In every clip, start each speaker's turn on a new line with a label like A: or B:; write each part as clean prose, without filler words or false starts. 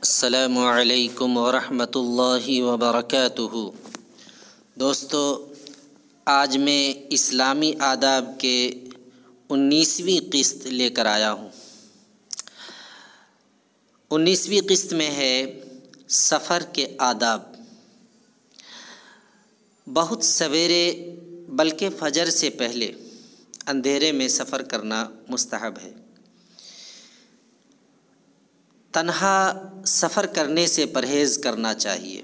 A: السلام علیکم ورحمۃ اللہ وبرکاتہ۔ دوستو، آج میں اسلامی آداب کے 19ویں قسط لے کر آیا ہوں۔ 19ویں قسط میں ہے سفر کے آداب۔ بہت سویرے بلکہ فجر سے پہلے اندھیرے میں سفر کرنا مستحب ہے۔ تنہا سفر کرنے سے پرہیز کرنا چاہیے۔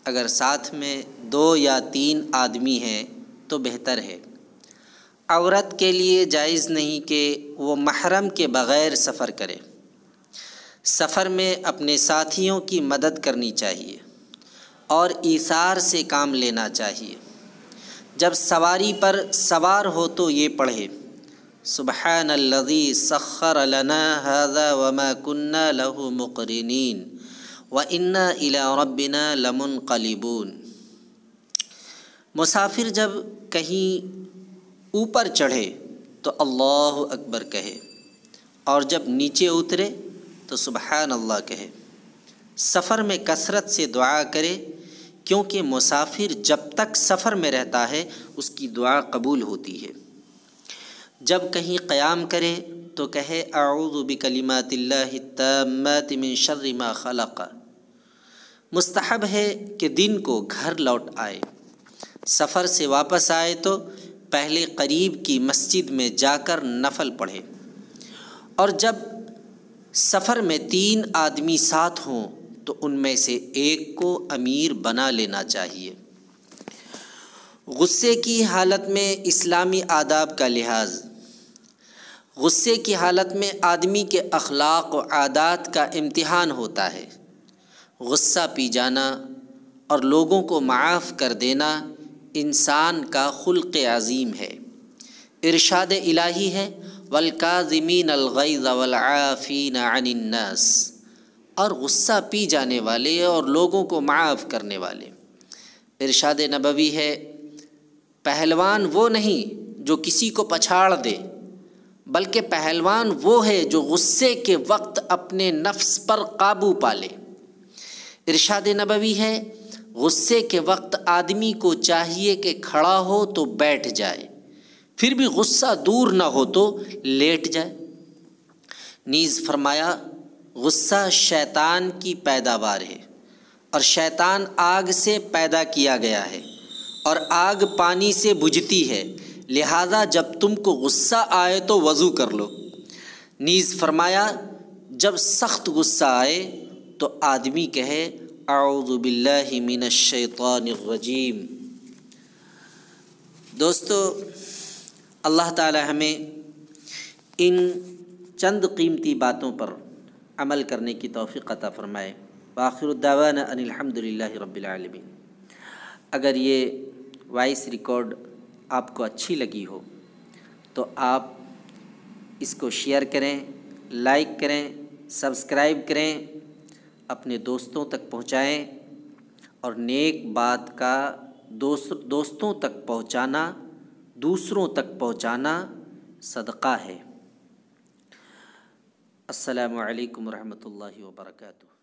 A: اگر ساتھ میں 2 یا 3 آدمی ہیں تو بہتر ہے۔ عورت کے لیے جائز نہیں کہ وہ محرم کے بغیر سفر کرے۔ سفر میں اپنے ساتھیوں کی مدد کرنی چاہیے اور ایثار سے کام لینا چاہیے۔ جب سواری پر سوار ہو تو یہ پڑھے: سبحان الذی سخر لنا ھذا وما كنا له مقرنین وإنا إلی ربنا لمنقلبون۔ مسافر جب کہیں اوپر چڑھے تو اللہ اکبر کہے، اور جب نیچے اترے تو سبحان اللہ کہے۔ سفر میں کثرت سے دعا کرے، کیونکہ مسافر جب تک سفر میں رہتا ہے اس کی دعا قبول ہوتی ہے۔ جب کہیں قیام کرے تو کہے: اعوذ بکلمات اللہ التامات من شر ما خلق۔ مستحب ہے کہ دن کو گھر لوٹ آئے۔ سفر سے واپس آئے تو پہلے قریب کی مسجد میں جا کر نفل پڑھے، اور جب سفر میں 3 آدمی ساتھ ہوں تو ان میں سے ایک کو امیر بنا لینا چاہیے۔ غصے کی حالت میں اسلامی آداب کا لحاظ۔ غصے کی حالت میں آدمی کے اخلاق و عادات کا امتحان ہوتا ہے۔ غصہ پی جانا اور لوگوں کو معاف کر دینا انسان کا خلق عظیم ہے۔ ارشاد الہی ہے: والکاظمین الغیظ والعافین عن الناس، اور غصہ پی جانے والے اور لوگوں کو معاف کرنے والے۔ ارشاد نبوی ہے: پہلوان وہ نہیں جو کسی کو پچھاڑ دے، بلکہ پہلوان وہ ہے جو غصے کے وقت اپنے نفس پر قابو پالے۔ ارشاد نبوی ہے: غصے کے وقت آدمی کو چاہیے کہ کھڑا ہو تو بیٹھ جائے، پھر بھی غصہ دور نہ ہو تو لیٹ جائے۔ نیز فرمایا: غصہ شیطان کی پیداوار ہے، اور شیطان آگ سے پیدا کیا گیا ہے، اور آگ پانی سے بجھتی ہے، لہذا جب تم کو غصہ آئے تو وضو کر لو۔ نیز فرمایا: جب سخت غصہ آئے تو آدمی کہے: اعوذ باللہ من الشیطان الرجیم۔ دوستو، اللہ تعالی ہمیں ان چند قیمتی باتوں پر عمل کرنے کی توفیق عطا فرمائے۔ وآخر الدعوانا ان الحمد للہ رب العالمین۔ اگر یہ وائس ریکارڈ آپ کو اچھی لگی ہو تو آپ اس کو شیئر کریں، لائک کریں، سبسکرائب کریں، اپنے دوستوں تک پہنچائیں، اور نیک بات کا دوستوں تک پہنچانا، دوسروں تک پہنچانا صدقہ ہے۔ السلام علیکم ورحمۃ اللہ وبرکاتہ۔